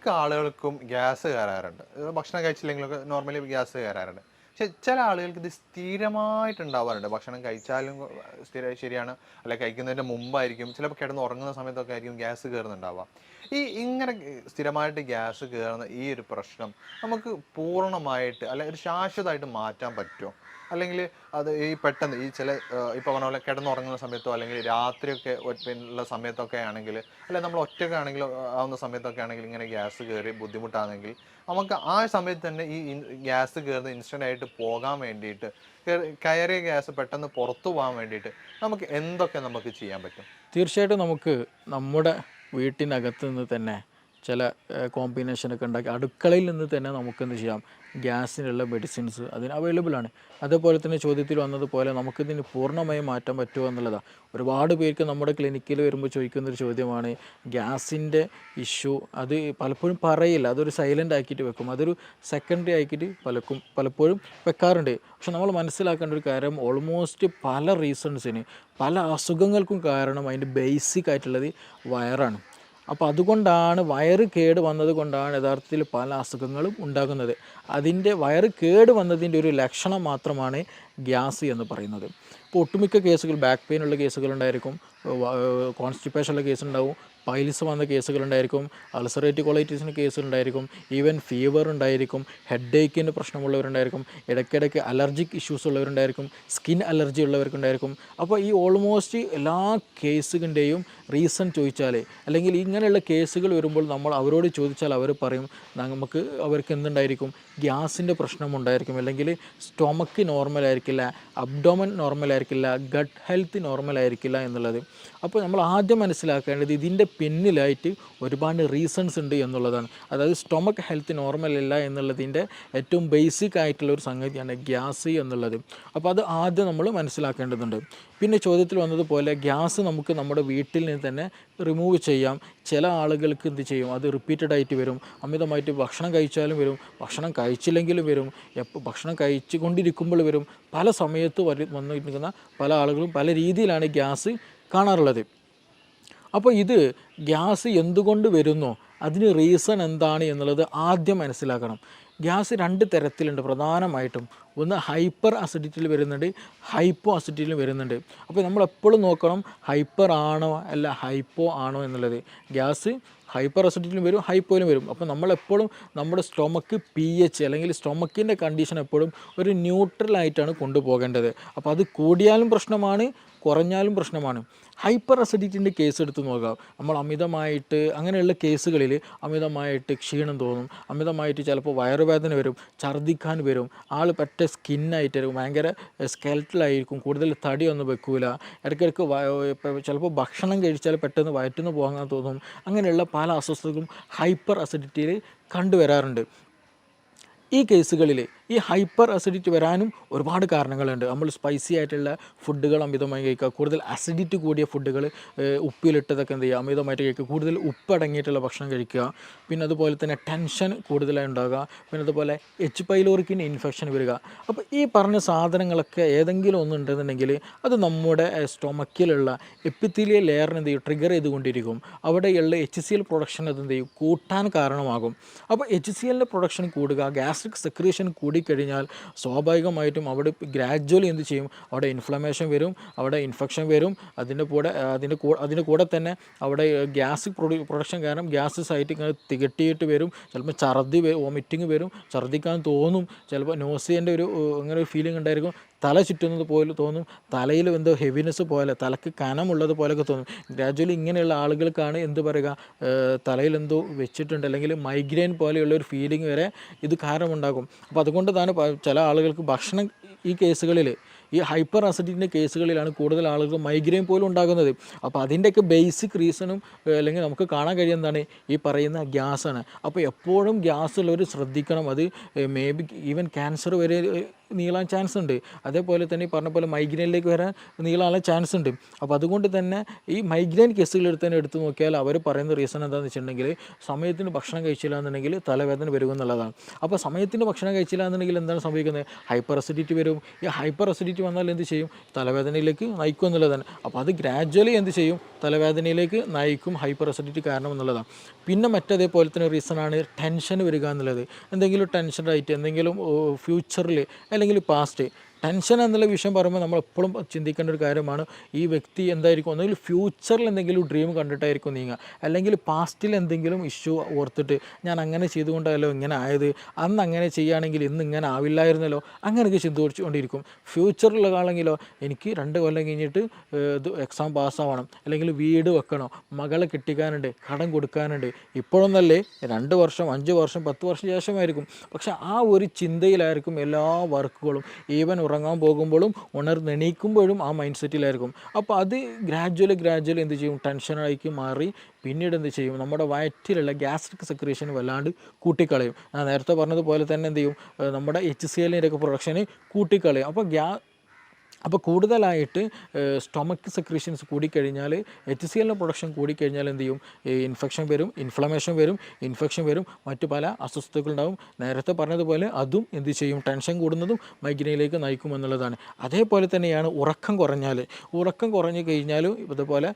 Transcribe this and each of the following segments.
മിക്ക ആളുകൾക്കും ഗ്യാസ് കയറാറുണ്ട്. ഭക്ഷണം കഴിച്ചില്ലെങ്കിലൊക്കെ നോർമലി ഗ്യാസ് കയറാറുണ്ട്. പക്ഷെ ചില ആളുകൾക്ക് ഇത് സ്ഥിരമായിട്ടുണ്ടാവാറുണ്ട്. ഭക്ഷണം കഴിച്ചാലും ശരിയാണ്. അല്ലെ കഴിക്കുന്നതിൻ്റെ മുമ്പായിരിക്കും. ചിലപ്പോൾ കിടന്ന് ഉറങ്ങുന്ന സമയത്തൊക്കെ ആയിരിക്കും ഗ്യാസ് കയറുന്നുണ്ടാവുക. ഇങ്ങനെ സ്ഥിരമായിട്ട് ഗ്യാസ് കയറുന്ന ഈ ഒരു പ്രശ്നം നമുക്ക് പൂർണ്ണമായിട്ട് അല്ലെ ഒരു ശാശ്വതമായിട്ട് മാറ്റാൻ പറ്റുമോ? അല്ലെങ്കിൽ അത് ഈ പെട്ടെന്ന് ഈ ചില ഇപ്പോൾ പറഞ്ഞ പോലെ കിടന്നുറങ്ങുന്ന സമയത്തോ അല്ലെങ്കിൽ രാത്രിയൊക്കെ പിന്നെയുള്ള സമയത്തൊക്കെ ആണെങ്കിൽ അല്ലെ നമ്മൾ ഒറ്റയ്ക്കാണെങ്കിൽ ആവുന്ന സമയത്തൊക്കെ ആണെങ്കിൽ ഇങ്ങനെ ഗ്യാസ് കയറി ബുദ്ധിമുട്ടാണെങ്കിൽ നമുക്ക് ആ സമയത്ത് തന്നെ ഗ്യാസ് കയറുന്ന ഇൻസ്റ്റൻ്റ് ആയിട്ട് പോകാൻ വേണ്ടിയിട്ട് കയറിയ ഗ്യാസ് പെട്ടെന്ന് പുറത്തു പോകാൻ വേണ്ടിയിട്ട് എന്തൊക്കെ നമുക്ക് ചെയ്യാൻ പറ്റും? തീർച്ചയായിട്ടും നമുക്ക് നമ്മുടെ വീട്ടിനകത്ത് നിന്ന് തന്നെ ചില കോമ്പിനേഷനൊക്കെ ഉണ്ടാക്കി അടുക്കളയിൽ നിന്ന് തന്നെ നമുക്കെന്ത് ചെയ്യാം, ഗ്യാസിനുള്ള മെഡിസിൻസ് അതിന് അവൈലബിൾ ആണ്. അതേപോലെ തന്നെ ചോദ്യത്തിൽ വന്നതുപോലെ നമുക്കിതിന് പൂർണ്ണമായും മാറ്റാൻ പറ്റുമോ എന്നുള്ളതാണ്. ഒരുപാട് പേർക്ക് നമ്മുടെ ക്ലിനിക്കിൽ വരുമ്പോൾ ചോദിക്കുന്നൊരു ചോദ്യമാണ് ഗ്യാസിൻ്റെ ഇഷ്യൂ. അത് പലപ്പോഴും പറയില്ല, അതൊരു സൈലൻ്റ് ആക്കിയിട്ട് വെക്കും, അതൊരു സെക്കൻഡറി ആക്കിയിട്ട് പലപ്പോഴും വെക്കാറുണ്ട്. പക്ഷെ നമ്മൾ മനസ്സിലാക്കേണ്ട ഒരു കാര്യം, ഓൾമോസ്റ്റ് പല റീസൺസിന് പല അസുഖങ്ങൾക്കും കാരണം അതിൻ്റെ ബേസിക് ആയിട്ടുള്ളത് വയറാണ്. അപ്പോൾ അതുകൊണ്ടാണ് വയറ് കേട് വന്നത് കൊണ്ടാണ് യഥാർത്ഥത്തിൽ പല അസുഖങ്ങളും ഉണ്ടാകുന്നത്. അതിൻ്റെ വയറ് കേട് വന്നതിൻ്റെ ഒരു ലക്ഷണം മാത്രമാണ് ഗ്യാസ് എന്ന് പറയുന്നത്. ഇപ്പോൾ ഒട്ടുമിക്ക കേസുകൾ ബാക്ക് പെയിൻ ഉള്ള കേസുകളുണ്ടായിരിക്കും, കോൺസ്റ്റിപ്പേഷൻ ഉള്ള കേസ് ഉണ്ടാവും, പൈൽസ് വന്ന കേസുകളുണ്ടായിരിക്കും, അൾസറേറ്റീവ് കൊളൈറ്റിസിന് കേസുകളുണ്ടായിരിക്കും, ഈവൻ ഫീവർ ഉണ്ടായിരിക്കും, ഹെഡ് ഏക്കിൻ്റെ പ്രശ്നമുള്ളവരുണ്ടായിരിക്കും, ഇടയ്ക്കിടയ്ക്ക് അലർജിക് ഇഷ്യൂസ് ഉള്ളവരുണ്ടായിരിക്കും, സ്കിൻ അലർജി ഉള്ളവർക്കുണ്ടായിരിക്കും. അപ്പോൾ ഈ ഓൾമോസ്റ്റ് എല്ലാ കേസുകളുടെയും റീസൺ ചോദിച്ചാൽ, അല്ലെങ്കിൽ ഇങ്ങനെയുള്ള കേസുകൾ വരുമ്പോൾ നമ്മൾ അവരോട് ചോദിച്ചാൽ അവർ പറയും അവർക്ക് എന്തുണ്ടായിരിക്കും, ഗ്യാസിൻ്റെ പ്രശ്നമുണ്ടായിരിക്കും, അല്ലെങ്കിൽ സ്റ്റൊമക്ക് നോർമലായിരിക്കില്ല, അബ്ഡോമൻ നോർമലായിരിക്കില്ല, ഗട്ട് ഹെൽത്ത് നോർമലായിരിക്കില്ല എന്നുള്ളത്. അപ്പോൾ നമ്മൾ ആദ്യം മനസ്സിലാക്കേണ്ടത് ഇതിൻ്റെ പിന്നിലായിട്ട് ഒരുപാട് റീസൺസ് ഉണ്ട് എന്നുള്ളതാണ്. അതായത് സ്റ്റൊമക്ക് ഹെൽത്ത് നോർമൽ അല്ല എന്നുള്ളതിൻ്റെ ഏറ്റവും ബേസിക് ആയിട്ടുള്ള ഒരു സംഗതിയാണ് ഗ്യാസ് എന്നുള്ളത്. അപ്പോൾ അത് ആദ്യം നമ്മൾ മനസ്സിലാക്കേണ്ടതുണ്ട്. പിന്നെ ചോദ്യത്തിൽ വന്നതുപോലെ ഗ്യാസ് നമുക്ക് നമ്മുടെ വീട്ടിൽ നിന്ന് തന്നെ റിമൂവ് ചെയ്യാം. ചില ആളുകൾക്ക് എന്ത് ചെയ്യും, അത് റിപ്പീറ്റഡ് ആയിട്ട് വരും, അമിതമായിട്ട് ഭക്ഷണം കഴിച്ചാലും വരും, ഭക്ഷണം കഴിച്ചില്ലെങ്കിലും വരും, ഭക്ഷണം കഴിച്ചു കൊണ്ടിരിക്കുമ്പോൾ വരും, പല സമയത്ത് വന്നിരിക്കുന്ന പല ആളുകളും പല രീതിയിലാണ് ഗ്യാസ് കാണാറുള്ളത്. അപ്പോൾ ഇത് ഗ്യാസ് എന്തുകൊണ്ട് വരുന്നോ അതിന് റീസൺ എന്താണ് എന്നുള്ളത് ആദ്യം മനസ്സിലാക്കണം. ഗ്യാസ് രണ്ട് തരത്തിലുണ്ട് പ്രധാനമായിട്ടും. ഒന്ന് ഹൈപ്പർ അസിഡിറ്റിയിൽ വരുന്നുണ്ട്, ഹൈപ്പോ അസിഡിറ്റിയിൽ വരുന്നുണ്ട്. അപ്പോൾ നമ്മൾ എപ്പോഴും നോക്കണം ഹൈപ്പർ ആണോ അല്ല ഹൈപ്പോ ആണോ എന്നുള്ളത്. ഗ്യാസ് ഹൈപ്പർ അസിഡിറ്റിയിലും വരും, ഹൈപ്പോയിലും വരും. അപ്പോൾ നമ്മളെപ്പോഴും നമ്മുടെ സ്റ്റൊമക്ക് pH അല്ലെങ്കിൽ സ്റ്റൊമക്കിൻ്റെ കണ്ടീഷൻ എപ്പോഴും ഒരു ന്യൂട്രലായിട്ടാണ് കൊണ്ടുപോകേണ്ടത്. അപ്പോൾ അത് കൂടിയാലും പ്രശ്നമാണ്, കുറഞ്ഞാലും പ്രശ്നമാണ്. ഹൈപ്പർ അസിഡിറ്റിൻ്റെ കേസ് എടുത്ത് നോക്കാം. നമ്മൾ അമിതമായിട്ട് അങ്ങനെയുള്ള കേസുകളിൽ അമിതമായിട്ട് ക്ഷീണം തോന്നും, അമിതമായിട്ട് ചിലപ്പോൾ വയറുവേദന വരും, ഛർദ്ദിക്കാൻ വരും, ആൾ പറ്റ സ്കിന്നായിട്ട് വരും, ഭയങ്കര സ്കെൽറ്റലായിരിക്കും, കൂടുതൽ തടിയൊന്നും വെക്കൂല, ഇടയ്ക്കിടയ്ക്ക് ചിലപ്പോൾ ഭക്ഷണം കഴിച്ചാൽ പെട്ടെന്ന് വയറ്റിന്ന് പോകാൻ തോന്നും. അങ്ങനെയുള്ള പല അസ്വസ്ഥതകളും ഹൈപ്പർ അസിഡിറ്റിയിൽ കണ്ടുവരാറുണ്ട്. ഈ കേസുകളിൽ ഈ ഹൈപ്പർ അസിഡിറ്റി വരാനും ഒരുപാട് കാരണങ്ങളുണ്ട്. നമ്മൾ സ്പൈസി ആയിട്ടുള്ള ഫുഡുകൾ അമിതമായി കഴിക്കുക, കൂടുതൽ അസിഡിറ്റി കൂടിയ ഫുഡുകൾ, ഉപ്പിലിട്ടതൊക്കെ എന്ത് ചെയ്യുക, അമിതമായിട്ട് കഴിക്കുക, കൂടുതൽ ഉപ്പടങ്ങിയിട്ടുള്ള ഭക്ഷണം കഴിക്കുക, പിന്നെ അതുപോലെ തന്നെ ടെൻഷൻ കൂടുതലായി ഉണ്ടാകുക, പിന്നെ അതുപോലെ എച്ച് പൈലോറിക്കിന് ഇൻഫെക്ഷൻ വരിക. അപ്പോൾ ഈ പറഞ്ഞ സാധനങ്ങളൊക്കെ ഏതെങ്കിലും ഒന്നുണ്ടെന്നുണ്ടെങ്കിൽ അത് നമ്മുടെ സ്റ്റൊമക്കിലുള്ള എപ്പിത്തീലിയൽ ലെയറിന് എന്ത് ചെയ്യും, ട്രിഗർ ചെയ്തുകൊണ്ടിരിക്കും. അവിടെയുള്ള HCl പ്രൊഡക്ഷൻ അത് എന്ത് ചെയ്യും, കൂട്ടാൻ കാരണമാകും. അപ്പോൾ HClൻ്റെ പ്രൊഡക്ഷൻ കൂടുക, ഗ്യാസ്ട്രിക് സെക്രീഷൻ കൂടിക്കഴിഞ്ഞാൽ സ്വാഭാവികമായിട്ടും അവിടെ ഗ്രാജ്വലി എന്ത് ചെയ്യും, അവിടെ ഇൻഫ്ലമേഷൻ വരും, അവിടെ ഇൻഫെക്ഷൻ വരും. അതിൻ്റെ കൂടെ തന്നെ അവിടെ ഗ്യാസ് പ്രൊഡക്ഷൻ കാരണം ഗ്യാസ് സൈറ്റ് ഇങ്ങനെ തികട്ടിയിട്ട് വരും. ചിലപ്പോൾ വോമിറ്റിങ് വരും, ഛർദ്ദിക്കാൻ തോന്നും, ചിലപ്പോൾ നോസിയൻ്റെ അങ്ങനെ ഒരു ഫീലിംഗ് ഉണ്ടായിരിക്കും, തല ചുറ്റുന്നത് പോലെ തോന്നും, തലയിൽ എന്തോ ഹെവിനെസ് പോലെ, തലക്ക് കനമുള്ളത് പോലെയൊക്കെ തോന്നും. ഗ്രാജ്വലി ഇങ്ങനെയുള്ള ആളുകൾക്കാണ് എന്ത് പറയുക, തലയിൽ എന്തോ വെച്ചിട്ടുണ്ട്, അല്ലെങ്കിൽ മൈഗ്രെയിൻ പോലെയുള്ള ഒരു ഫീലിംഗ് വരെ ഇത് കാരണമുണ്ടാകും. അപ്പോൾ അതുകൊണ്ട് തന്നെ ചില ആളുകൾക്ക് ഭക്ഷണം ഈ കേസുകളിൽ ഈ ഹൈപ്പർ അസിഡിറ്റിൻ്റെ കേസുകളിലാണ് കൂടുതൽ ആളുകൾ മൈഗ്രെയിൻ പോലും ഉണ്ടാകുന്നത്. അപ്പോൾ അതിൻ്റെയൊക്കെ ബേസിക് റീസണും അല്ലെങ്കിൽ നമുക്ക് കാണാൻ കഴിയുന്നതാണ് ഈ പറയുന്ന ഗ്യാസാണ്. അപ്പോൾ എപ്പോഴും ഗ്യാസ് ഉള്ളവർ ശ്രദ്ധിക്കണം. അത് മേ ബി ഈവൻ ക്യാൻസർ വരെ നീളാൻ ചാൻസ് ഉണ്ട്. അതേപോലെ തന്നെ ഈ പറഞ്ഞ പോലെ മൈഗ്രെയിനിലേക്ക് വരാൻ നീളാനുള്ള ചാൻസ് ഉണ്ട്. അപ്പോൾ അതുകൊണ്ട് തന്നെ ഈ മൈഗ്രെയിൻ കേസുകൾ എടുത്ത് നോക്കിയാൽ അവർ പറയുന്ന റീസൺ എന്താണെന്ന് വെച്ചിട്ടുണ്ടെങ്കിൽ സമയത്തിന് ഭക്ഷണം കഴിച്ചില്ല എന്നുണ്ടെങ്കിൽ തലവേദന വരും എന്നുള്ളതാണ്. അപ്പോൾ സമയത്തിന് ഭക്ഷണം കഴിച്ചില്ല എന്നുണ്ടെങ്കിൽ എന്താണ് സംഭവിക്കുന്നത്? ഹൈപ്പർ അസിഡിറ്റി വരും. ഈ ഹൈപ്പർ അസിഡിറ്റി വന്നാൽ എന്ത് ചെയ്യും? തലവേദനയിലേക്ക് നയിക്കും എന്നുള്ളതാണ്. അപ്പോൾ അത് ഗ്രാജ്വലി എന്ത് ചെയ്യും? തലവേദനയിലേക്ക് നയിക്കും ഹൈപ്പർ അസിഡിറ്റി കാരണം എന്നുള്ളതാണ്. പിന്നെ മറ്റതേപോലെ തന്നെ റീസണാണ് ടെൻഷൻ വരിക എന്നുള്ളത്. എന്തെങ്കിലും ടെൻഷനായിട്ട് എന്തെങ്കിലും ഫ്യൂച്ചറിൽ അല്ലെങ്കിൽ പാസ്റ്റ് ടെൻഷൻ എന്നുള്ള വിഷയം പറയുമ്പോൾ നമ്മൾ എപ്പോഴും ചിന്തിക്കേണ്ട ഒരു കാര്യമാണ്. ഈ വ്യക്തി എന്തായിരിക്കും, ഒന്നെങ്കിൽ ഫ്യൂച്ചറിൽ എന്തെങ്കിലും ഡ്രീം കണ്ടിട്ടായിരിക്കും നീങ്ങുക, അല്ലെങ്കിൽ പാസ്റ്റിൽ എന്തെങ്കിലും ഇഷ്യൂ ഓർത്തിട്ട് ഞാൻ അങ്ങനെ ചെയ്തുകൊണ്ടല്ലോ ഇങ്ങനെ ആയത്, അന്ന് അങ്ങനെ ചെയ്യുകയാണെങ്കിൽ ഇന്ന് ഇങ്ങനെ ആവില്ലായിരുന്നല്ലോ, അങ്ങനെയൊക്കെ ചിന്തിച്ചുകൊണ്ടിരിക്കും. ഫ്യൂച്ചറിലുള്ള ആളെങ്കിലോ എനിക്ക് 2 കൊല്ലം കഴിഞ്ഞിട്ട് ഇത് എക്സാം പാസ്സാവണം, അല്ലെങ്കിൽ വീട് വെക്കണം, മകളെ കെട്ടിക്കാനുണ്ട്, കടം കൊടുക്കാനുണ്ട്. ഇപ്പോഴൊന്നല്ലേ, 2 വർഷം 5 വർഷം 10 വർഷം ശേഷമായിരിക്കും. പക്ഷെ ആ ഒരു ചിന്തയിലായിരിക്കും എല്ലാ വർക്കുകളും. ഈവൻ ഉറങ്ങാൻ പോകുമ്പോഴും ഉണർന്നെണീക്കുമ്പോഴും ആ മൈൻഡ് സെറ്റിലായിരിക്കും. അപ്പോൾ അത് ഗ്രാജ്വലി എന്ത് ചെയ്യും? ടെൻഷനായിക്ക് മാറി പിന്നീട് എന്ത് ചെയ്യും? നമ്മുടെ വയറ്റിലുള്ള ഗ്യാസ്ട്രിക് സെക്രീഷൻ വല്ലാണ്ട് കൂട്ടിക്കളയും. ഞാൻ നേരത്തെ പറഞ്ഞതുപോലെ തന്നെ എന്ത് ചെയ്യും? നമ്മുടെ HCl ഒക്കെ പ്രൊഡക്ഷന് കൂട്ടിക്കളയും. അപ്പോൾ കൂടുതലായിട്ട് സ്റ്റൊമക്ക് സെക്രീഷൻസ് കൂടിക്കഴിഞ്ഞാൽ, HCl പ്രൊഡക്ഷൻ കൂടിക്കഴിഞ്ഞാൽ എന്ത് ചെയ്യും? ഇൻഫെക്ഷൻ വരും, ഇൻഫെക്ഷൻ വരും, മറ്റു പല അസ്വസ്ഥതകളുണ്ടാവും. നേരത്തെ പറഞ്ഞതുപോലെ അതും എന്ത് ചെയ്യും? ടെൻഷൻ കൂടുന്നതും മൈഗ്രെയിനിലേക്ക് നയിക്കുമെന്നുള്ളതാണ്. അതേപോലെ തന്നെയാണ് ഉറക്കം കുറഞ്ഞു കഴിഞ്ഞാലും ഇതുപോലെ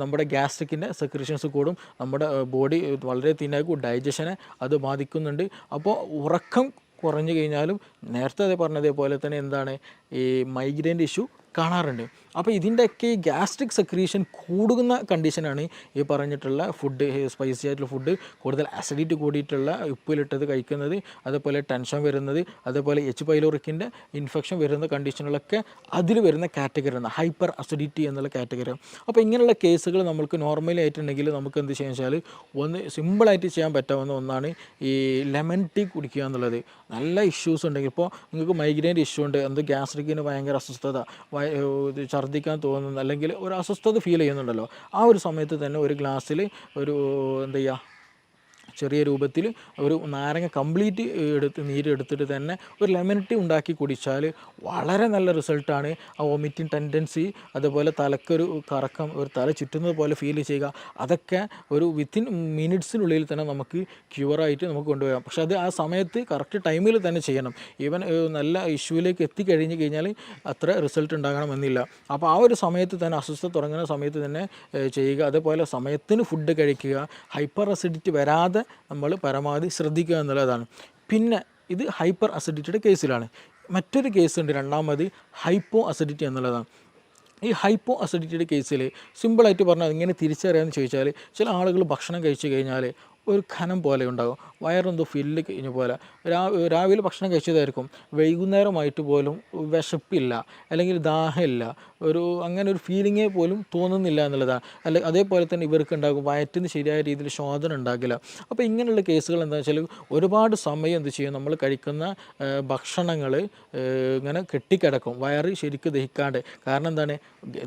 നമ്മുടെ ഗ്യാസ്ട്രിക്കിൻ്റെ സെക്രീഷൻസ് കൂടും, നമ്മുടെ ബോഡി വളരെ തിന്നാക്കും, ഡൈജഷനെ അത് ബാധിക്കുന്നുണ്ട്. അപ്പോൾ ഉറക്കം കുറഞ്ഞു കഴിഞ്ഞാലും നേരത്തെ പറഞ്ഞതേപോലെ തന്നെ എന്താണ് ഈ മൈഗ്രെയിൻ്റെ ഇഷ്യൂ കാണാറുണ്ട്. അപ്പോൾ ഇതിൻ്റെയൊക്കെ ഈ ഗ്യാസ്ട്രിക് സെക്രീഷൻ കൂടുന്ന കണ്ടീഷനാണ് ഈ പറഞ്ഞിട്ടുള്ള ഫുഡ്, സ്പൈസി ആയിട്ടുള്ള ഫുഡ്, കൂടുതൽ അസിഡിറ്റി കൂടിയിട്ടുള്ള ഉപ്പിലിട്ടത് കഴിക്കുന്നത്, അതേപോലെ ടെൻഷൻ വരുന്നത്, അതേപോലെ H. പൈലോറിക്കിൻ്റെ ഇൻഫെക്ഷൻ വരുന്ന കണ്ടീഷനുകളൊക്കെ അതിൽ വരുന്ന കാറ്റഗറിയാണ് ഹൈപ്പർ അസിഡിറ്റി എന്നുള്ള കാറ്റഗറി. അപ്പോൾ ഇങ്ങനെയുള്ള കേസുകൾ നമുക്ക് നോർമലി ആയിട്ടുണ്ടെങ്കിൽ നമുക്ക് എന്ത് ചെയ്യാന്ന് വെച്ചാൽ, ഒന്ന് സിമ്പിളായിട്ട് ചെയ്യാൻ പറ്റാവുന്ന ഒന്നാണ് ഈ ലെമൺ ടീ കുടിക്കുക എന്നുള്ളത്. നല്ല ഇഷ്യൂസ് ഉണ്ടെങ്കിൽ, ഇപ്പോൾ നിങ്ങൾക്ക് മൈഗ്രെയിൻ്റെ ഇഷ്യൂ ഉണ്ട്, ഗ്യാസ്ട്രിക്കിന് ഭയങ്കര അസ്വസ്ഥത, ഛർദ്ദിക്കാൻ തോന്നുന്നു, അല്ലെങ്കിൽ ഒരു അസ്വസ്ഥത ഫീൽ ചെയ്യുന്നുണ്ടല്ലോ, ആ ഒരു സമയത്ത് തന്നെ ഒരു ഗ്ലാസ്സിൽ ഒരു എന്താ ചെയ്യുക, ചെറിയ രൂപത്തിൽ ഒരു നാരങ്ങ കംപ്ലീറ്റ് നീരെടുത്തിട്ട് തന്നെ ഒരു ലെമൺ ടീ ഉണ്ടാക്കി കുടിച്ചാൽ വളരെ നല്ല റിസൾട്ടാണ്. ആ വോമിറ്റിംഗ് ടെൻഡൻസി, അതുപോലെ തലക്കൊരു കറക്കം, ഒരു തല ചുറ്റുന്നത് പോലെ ഫീൽ ചെയ്യുക, അതൊക്കെ ഒരു വിത്തിൻ മിനിറ്റ്സിനുള്ളിൽ തന്നെ നമുക്ക് ക്യൂറായിട്ട് നമുക്ക് കൊണ്ടുപോകാം. പക്ഷെ അത് ആ സമയത്ത് കറക്റ്റ് ടൈമിൽ തന്നെ ചെയ്യണം. ഈവൻ നല്ല ഇഷ്യൂവിലേക്ക് എത്തിക്കഴിഞ്ഞ് കഴിഞ്ഞാൽ അത്ര റിസൾട്ട് ഉണ്ടാകണമെന്നില്ല. അപ്പോൾ ആ ഒരു സമയത്ത് തന്നെ, അസ്വസ്ഥത തുടങ്ങുന്ന സമയത്ത് തന്നെ ചെയ്യുക. അതേപോലെ സമയത്തിന് ഫുഡ് കഴിക്കുക, ഹൈപ്പർ അസിഡിറ്റി വരാതെ നമ്മൾ പരമാവധി ശ്രദ്ധിക്കുക എന്നുള്ളതാണ്. പിന്നെ ഇത് ഹൈപ്പർ അസിഡിറ്റിയുടെ കേസിലാണ്. മറ്റൊരു കേസുണ്ട്, രണ്ടാമത് ഹൈപ്പോ അസിഡിറ്റി എന്നുള്ളതാണ്. ഈ ഹൈപ്പോ അസിഡിറ്റിയുടെ കേസിൽ സിമ്പിളായിട്ട് പറഞ്ഞാൽ ഇങ്ങനെ തിരിച്ചറിയാമെന്ന് ചോദിച്ചാൽ, ചില ആളുകൾ ഭക്ഷണം കഴിച്ചു കഴിഞ്ഞാൽ ഒരു ഖനം പോലെ ഉണ്ടാകും, വയറെന്തോ ഫില്ല് കഴിഞ്ഞ പോലെ. രാവിലെ ഭക്ഷണം കഴിച്ചതായിരിക്കും, വൈകുന്നേരമായിട്ട് പോലും വിശപ്പില്ല, അല്ലെങ്കിൽ ദാഹമില്ല, അങ്ങനെ ഒരു ഫീലിങ്ങേ പോലും തോന്നുന്നില്ല എന്നുള്ളതാണ്. അതേപോലെ തന്നെ ഇവർക്ക് ഉണ്ടാകും വയറ്റിന് ശരിയായ രീതിയിൽ ശോധന ഉണ്ടാകില്ല. അപ്പോൾ ഇങ്ങനെയുള്ള കേസുകൾ എന്താണെന്ന് വെച്ചാൽ, ഒരുപാട് സമയം എന്ത് ചെയ്യും, നമ്മൾ കഴിക്കുന്ന ഭക്ഷണങ്ങൾ ഇങ്ങനെ കെട്ടിക്കിടക്കും, വയറ് ശരിക്കും ദഹിക്കാണ്ട്. കാരണം എന്താണ്,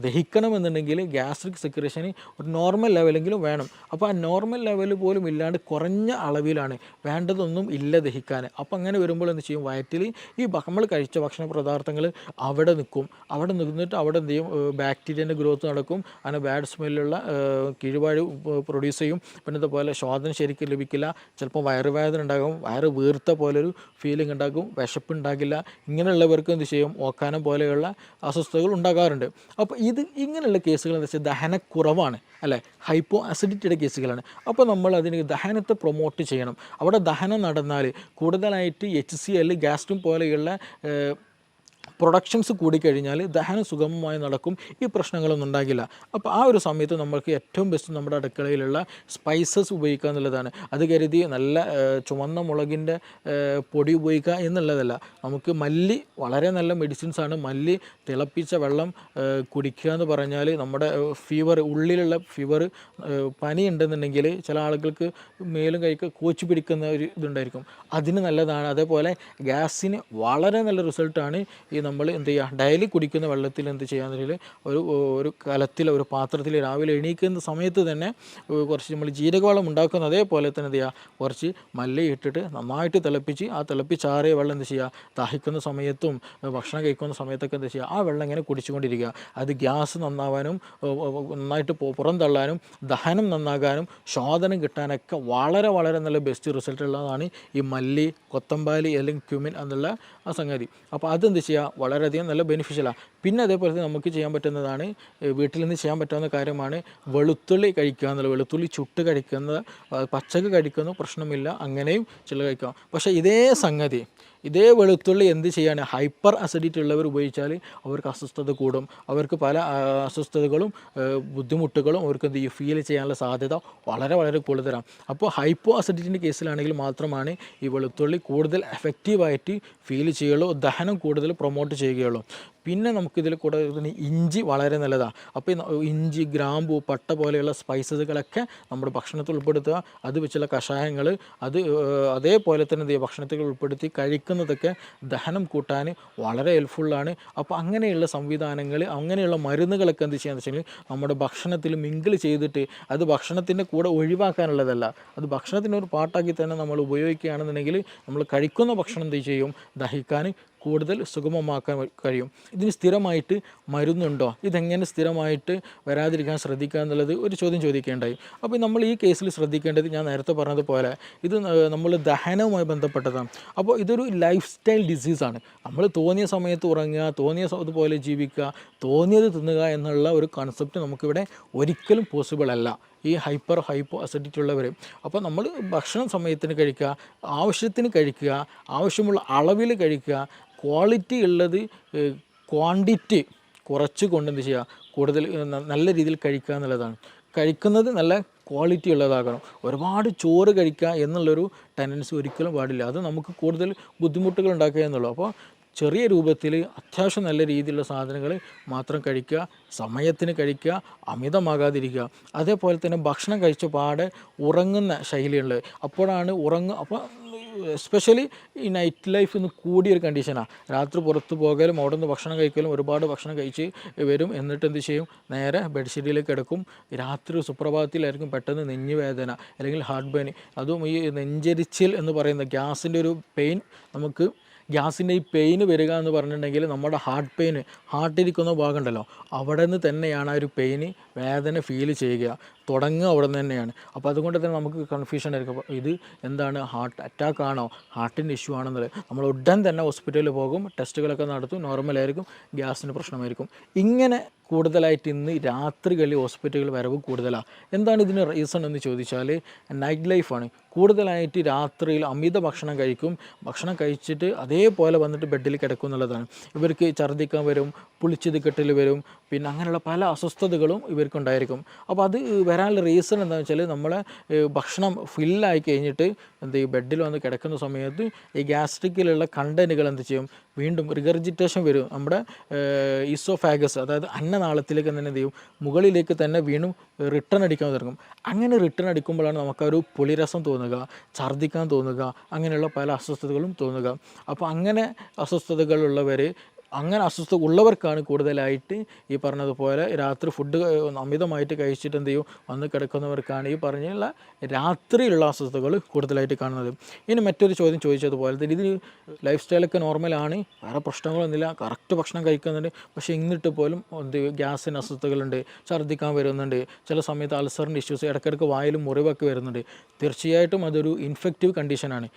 ദഹിക്കണമെന്നുണ്ടെങ്കിൽ ഗ്യാസ്ട്രിക് സെക്രീഷന് ഒരു നോർമൽ ലെവലെങ്കിലും വേണം. അപ്പോൾ ആ നോർമൽ ലെവൽ പോലും ഇല്ലാണ്ട് കുറഞ്ഞ അളവിലാണ്, വേണ്ടതൊന്നും ഇല്ല ദഹിക്കാൻ. അപ്പോൾ അങ്ങനെ വരുമ്പോൾ എന്ത് ചെയ്യും, വയറ്റിൽ ഈ നമ്മൾ കഴിച്ച ഭക്ഷണ പദാർത്ഥങ്ങൾ അവിടെ നിന്നിട്ട് അവിടെ എന്ത് ചെയ്യും, ബാക്ടീരിയൻ്റെ ഗ്രോത്ത് നടക്കും, അങ്ങനെ ബാഡ് സ്മെല്ലുള്ള കീഴ്വാഴ് പ്രൊഡ്യൂസ് ചെയ്യും. പിന്നെ ഇതുപോലെ ശോധന ശരിക്കും ലഭിക്കില്ല, ചിലപ്പോൾ വയറുവേദന ഉണ്ടാകും, വയറ് വീർത്ത പോലൊരു ഫീലിംഗ് ഉണ്ടാകും, വിശപ്പുണ്ടാകില്ല. ഇങ്ങനെയുള്ളവർക്ക് എന്ത് ചെയ്യും, ഓക്കാനം പോലെയുള്ള അസ്വസ്ഥതകൾ ഉണ്ടാകാറുണ്ട്. അപ്പോൾ ഇങ്ങനെയുള്ള കേസുകൾ എന്താ വെച്ചാൽ ദഹനക്കുറവാണ്, അല്ലേ, ഹൈപ്പോ അസിഡിറ്റിയുടെ കേസുകളാണ്. അപ്പോൾ നമ്മൾ അതിന് ദഹനത്തെ പ്രൊമോട്ട് ചെയ്യണം. അവിടെ ദഹനം നടന്നാൽ കൂടുതലായിട്ട് HCl, ഗ്യാസ്ട്രിൻ പോലെയുള്ള പ്രൊഡക്ഷൻസ് കൂടിക്കഴിഞ്ഞാൽ ദഹനം സുഗമമായി നടക്കും, ഈ പ്രശ്നങ്ങളൊന്നും ഉണ്ടാകില്ല. അപ്പോൾ ആ ഒരു സമയത്ത് നമുക്ക് ഏറ്റവും ബെസ്റ്റ് നമ്മുടെ അടുക്കളയിലുള്ള സ്പൈസസ് ഉപയോഗിക്കുക എന്നുള്ളതാണ്. അത് കരുതി നല്ല ചുവന്ന മുളകിൻ്റെ പൊടി ഉപയോഗിക്കുക എന്നുള്ളതല്ല. നമുക്ക് മല്ലി വളരെ നല്ല മെഡിസിൻസാണ്. മല്ലി തിളപ്പിച്ച വെള്ളം കുടിക്കുക എന്ന് പറഞ്ഞാൽ നമ്മുടെ ഉള്ളിലുള്ള ഫീവർ, പനി ഉണ്ടെന്നുണ്ടെങ്കിൽ ചില ആളുകൾക്ക് മേലും കൈക്ക് കോച്ചി പിടിക്കുന്ന ഒരു ഇതുണ്ടായിരിക്കും, അതിന് നല്ലതാണ്. അതേപോലെ ഗ്യാസിന് വളരെ നല്ല റിസൾട്ടാണ് ഈ നമ്മൾ എന്ത് ചെയ്യുക, ഡെയിലി കുടിക്കുന്ന വെള്ളത്തിൽ എന്ത് ചെയ്യാന്നുണ്ടെങ്കിൽ ഒരു കലത്തിൽ ഒരു പാത്രത്തിൽ രാവിലെ എണീക്കുന്ന സമയത്ത് തന്നെ കുറച്ച് നമ്മൾ ജീരകവെള്ളം ഉണ്ടാക്കുന്ന അതേപോലെ തന്നെ എന്ത് ചെയ്യുക, കുറച്ച് മല്ലി ഇട്ടിട്ട് നന്നായിട്ട് തിളപ്പിച്ച് ആ തിളപ്പിച്ചാറിയ വെള്ളം എന്ത് ചെയ്യുക, ദാഹിക്കുന്ന സമയത്തും ഭക്ഷണം കഴിക്കുന്ന സമയത്തൊക്കെ എന്താ ചെയ്യുക, ആ വെള്ളം ഇങ്ങനെ കുടിച്ചുകൊണ്ടിരിക്കുക. അത് ഗ്യാസ് നന്നാവാനും നന്നായിട്ട് പുറന്തള്ളാനും ദഹനം നന്നാകാനും ശോധനം കിട്ടാനൊക്കെ വളരെ വളരെ നല്ല ബെസ്റ്റ് റിസൾട്ട് ഉള്ളതാണ് ഈ മല്ലി, കൊത്തമ്പാലി അല്ലെങ്കിൽ ക്യുമിൻ എന്നുള്ള ആ സംഗതി. അപ്പോൾ അതെന്ത് ചെയ്യുക, വളരെയധികം നല്ല ബെനിഫിഷ്യലാണ്. പിന്നെ അതേപോലെ തന്നെ നമുക്ക് ചെയ്യാൻ പറ്റുന്നതാണ്, വീട്ടിൽ നിന്ന് ചെയ്യാൻ പറ്റാവുന്ന കാര്യമാണ് വെളുത്തുള്ളി കഴിക്കുക എന്നുള്ളത്. വെളുത്തുള്ളി ചുട്ട് കഴിക്കുന്നത്, പച്ചക്ക് കഴിക്കുന്നു പ്രശ്നമില്ല, അങ്ങനെയും ചില കഴിക്കാം. പക്ഷേ ഇതേ വെളുത്തുള്ളി എന്ത് ചെയ്യാണ്, ഹൈപ്പർ അസിഡിറ്റി ഉള്ളവർ ഉപയോഗിച്ചാൽ അവർക്ക് അസ്വസ്ഥത കൂടും, അവർക്ക് പല അസ്വസ്ഥതകളും ബുദ്ധിമുട്ടുകളും അവർക്ക് എന്ത് ചെയ്യും, ഫീൽ ചെയ്യാനുള്ള സാധ്യത വളരെ വളരെ കൂടുതലാണ്. അപ്പോൾ ഹൈപ്പോ അസിഡിറ്റിൻ്റെ കേസിലാണെങ്കിൽ മാത്രമാണ് ഈ വെളുത്തുള്ളി കൂടുതൽ എഫക്റ്റീവായിട്ട് ഫീൽ ചെയ്യുകയുള്ളൂ, ദഹനം കൂടുതൽ പ്രൊമോട്ട് ചെയ്യുകയുള്ളൂ. പിന്നെ നമുക്കിതിൽ കൂടെ ഇഞ്ചി വളരെ നല്ലതാണ്. അപ്പോൾ ഇഞ്ചി, ഗ്രാമ്പു, പട്ട പോലെയുള്ള സ്പൈസസുകളൊക്കെ നമ്മുടെ ഭക്ഷണത്തിൽ ഉൾപ്പെടുത്തുക. അത് വെച്ചുള്ള കഷായങ്ങൾ അതേപോലെ തന്നെ എന്ത് ചെയ്യുക, ഭക്ഷണത്തിൽ ഉൾപ്പെടുത്തി കഴിക്കുന്നതൊക്കെ ദഹനം കൂട്ടാൻ വളരെ ഹെൽപ്ഫുള്ളാണ്. അപ്പോൾ അങ്ങനെയുള്ള സംവിധാനങ്ങൾ, അങ്ങനെയുള്ള മരുന്നുകളൊക്കെ എന്ത് ചെയ്യാന്ന് വെച്ചാൽ നമ്മുടെ ഭക്ഷണത്തിൽ മിങ്കിൾ ചെയ്തിട്ട് അത് ഭക്ഷണത്തിൻ്റെ കൂടെ ഒഴിവാക്കാനുള്ളതല്ല, അത് ഭക്ഷണത്തിൻ്റെ ഒരു പാർട്ടാക്കി തന്നെ നമ്മൾ ഉപയോഗിക്കുകയാണെന്നുണ്ടെങ്കിൽ നമ്മൾ കഴിക്കുന്ന ഭക്ഷണം എന്ത് ചെയ്യും, ദഹിക്കാൻ കൂടുതൽ സുഗമമാക്കാൻ കഴിയും. ഇതിന് സ്ഥിരമായിട്ട് മരുന്നുണ്ടോ, ഇതെങ്ങനെ സ്ഥിരമായിട്ട് വരാതിരിക്കാൻ ശ്രദ്ധിക്കുക എന്നുള്ളത് ഒരു ചോദ്യം ചോദിക്കേണ്ടായി. അപ്പോൾ നമ്മൾ ഈ കേസിൽ ശ്രദ്ധിക്കേണ്ടത് ഞാൻ നേരത്തെ പറഞ്ഞതുപോലെ ഇത് നമ്മൾ ദഹനവുമായി ബന്ധപ്പെട്ടതാണ്. അപ്പോൾ ഇതൊരു ലൈഫ് സ്റ്റൈൽ ഡിസീസാണ്. നമ്മൾ തോന്നിയ സമയത്ത് ഉറങ്ങുക, അതുപോലെ ജീവിക്കുക, തോന്നിയത് തിന്നുക എന്നുള്ള ഒരു കൺസെപ്റ്റ് നമുക്കിവിടെ ഒരിക്കലും പോസിബിൾ അല്ല ഈ ഹൈപ്പോ അസിഡിറ്റി ഉള്ളവർ. അപ്പോൾ നമ്മൾ ഭക്ഷണം സമയത്തിന് കഴിക്കുക, ആവശ്യത്തിന് കഴിക്കുക, ആവശ്യമുള്ള അളവിൽ കഴിക്കുക, ക്വാളിറ്റി ഉള്ളത് ക്വാണ്ടിറ്റി കുറച്ച് കൊണ്ട് എന്ത് ചെയ്യുക, കൂടുതൽ നല്ല രീതിയിൽ കഴിക്കുക എന്നുള്ളതാണ്. കഴിക്കുന്നത് നല്ല ക്വാളിറ്റി ഉള്ളതാകണം. ഒരുപാട് ചോറ് കഴിക്കുക എന്നുള്ളൊരു ടെൻഡൻസി ഒരിക്കലും പാടില്ല, അത് നമുക്ക് കൂടുതൽ ബുദ്ധിമുട്ടുകൾ ഉണ്ടാക്കുക എന്നുള്ളൂ. അപ്പോൾ ചെറിയ രൂപത്തിൽ അത്യാവശ്യം നല്ല രീതിയിലുള്ള സാധനങ്ങൾ മാത്രം കഴിക്കുക, സമയത്തിന് കഴിക്കുക, അമിതമാകാതിരിക്കുക. അതേപോലെ തന്നെ ഭക്ഷണം കഴിച്ച പാടെ ഉറങ്ങുന്ന ശൈലിയുണ്ട്, അപ്പോഴാണ് അപ്പോൾ എസ്പെഷ്യലി ഈ നൈറ്റ് ലൈഫ് ഇന്ന് കൂടിയൊരു കണ്ടീഷനാണ്. രാത്രി പുറത്ത് പോകലും അവിടെ നിന്ന് ഭക്ഷണം കഴിക്കലും, ഒരുപാട് ഭക്ഷണം കഴിച്ച് വരും, എന്നിട്ട് എന്ത് ചെയ്യും, നേരെ ബെഡ്ഷീറ്റിലേക്ക് കിടക്കും. രാത്രി സുപ്രഭാതത്തിലായിരിക്കും പെട്ടെന്ന് നെഞ്ഞുവേദന അല്ലെങ്കിൽ ഹാർട്ട് പെയിൻ, അതും ഈ നെഞ്ചരിച്ചിൽ എന്ന് പറയുന്ന ഗ്യാസിൻ്റെ ഒരു പെയിൻ, നമുക്ക് ഗ്യാസിൻ്റെ ഈ പെയിന് വരിക എന്ന് പറഞ്ഞിട്ടുണ്ടെങ്കിൽ നമ്മുടെ ഹാർട്ടിരിക്കുന്ന ഭാഗം ഉണ്ടല്ലോ, അവിടെ നിന്ന് തന്നെയാണ് ആ ഒരു പെയിന്, വേദന ഫീൽ ചെയ്യുക, തുടങ്ങുക അവിടെ നിന്ന് തന്നെയാണ്. അപ്പോൾ അതുകൊണ്ട് തന്നെ നമുക്ക് കൺഫ്യൂഷൻ ആയിരിക്കും, അപ്പോൾ ഇത് എന്താണ്, ഹാർട്ട് അറ്റാക്ക് ആണോ, ഹാർട്ടിൻ്റെ ഇഷ്യൂ ആണെന്നുള്ളത്. നമ്മൾ ഉടൻ തന്നെ ഹോസ്പിറ്റലിൽ പോകും, ടെസ്റ്റുകളൊക്കെ നടത്തും, നോർമലായിരിക്കും, ഗ്യാസിന് പ്രശ്നമായിരിക്കും. ഇങ്ങനെ കൂടുതലായിട്ട് ഇന്ന് രാത്രികളിൽ ഹോസ്പിറ്റലുകൾ വരവ് കൂടുതലാണ്. എന്താണ് ഇതിന് റീസൺ എന്ന് ചോദിച്ചാൽ നൈറ്റ് ലൈഫാണ്. കൂടുതലായിട്ട് രാത്രിയിൽ അമിത ഭക്ഷണം കഴിക്കും, ഭക്ഷണം കഴിച്ചിട്ട് അതേപോലെ വന്നിട്ട് ബെഡിൽ കിടക്കും എന്നുള്ളതാണ്. ഇവർക്ക് ഛർദ്ദിക്കാൻ വരും, പുളിച്ചത് കെട്ടൽ വരും, പിന്നെ അങ്ങനെയുള്ള പല അസ്വസ്ഥതകളും ഇവർക്കുണ്ടായിരിക്കും. അപ്പോൾ അത് വരാനുള്ള റീസൺ എന്താണെന്ന് വെച്ചാൽ നമ്മളെ ഭക്ഷണം ഫില്ലായി കഴിഞ്ഞിട്ട് എന്ത് ചെയ്യും, ബെഡിൽ വന്ന് കിടക്കുന്ന സമയത്ത് ഈ ഗ്യാസ്ട്രിക്കിലുള്ള കണ്ടൻറ്റുകൾ എന്ത് ചെയ്യും, വീണ്ടും റിഗർജിറ്റേഷൻ വരും. നമ്മുടെ ഈസോഫാഗസ്, അതായത് അന്നനാളത്തിലേക്ക് തന്നെ എന്ത് ചെയ്യും, മുകളിലേക്ക് തന്നെ വീണ്ടും റിട്ടേൺ അടിക്കാൻ തുടങ്ങും. അങ്ങനെ റിട്ടേൺ അടിക്കുമ്പോഴാണ് നമുക്കൊരു പുളിരസം തോന്നുക, ഛർദ്ദിക്കാൻ തോന്നുക, അങ്ങനെയുള്ള പല അസ്വസ്ഥതകളും തോന്നുക. അപ്പോൾ അങ്ങനെ അസ്വസ്ഥതകളുള്ളവർ, അങ്ങനെ അസ്വസ്ഥത ഉള്ളവർക്കാണ് കൂടുതലായിട്ട് ഈ പറഞ്ഞതുപോലെ രാത്രി ഫുഡ് അമിതമായിട്ട് കഴിച്ചിട്ട് എന്ത് ചെയ്യും, വന്ന് കിടക്കുന്നവർക്കാണ് ഈ പറഞ്ഞുള്ള രാത്രിയിലുള്ള അസ്വസ്ഥതകൾ കൂടുതലായിട്ട് കാണുന്നത്. ഇനി മറ്റൊരു ചോദ്യം ചോദിച്ചതുപോലെ തന്നെ ഇത് ലൈഫ് സ്റ്റൈലൊക്കെ നോർമലാണ്, വേറെ പ്രശ്നങ്ങളൊന്നുമില്ല, കറക്റ്റ് ഭക്ഷണം കഴിക്കുന്നുണ്ട്, പക്ഷേ എന്നിട്ട് പോലും എന്ത് ഗ്യാസിന് അസ്വസ്ഥതകളുണ്ട്, ഛർദ്ദിക്കാൻ വരുന്നുണ്ട്, ചില സമയത്ത് അൾസറിൻ്റെ ഇഷ്യൂസ്, ഇടയ്ക്കിടയ്ക്ക് വായിലും മുറിവൊക്കെ വരുന്നുണ്ട്. തീർച്ചയായിട്ടും അതൊരു ഇൻഫെക്റ്റീവ് കണ്ടീഷനാണ്.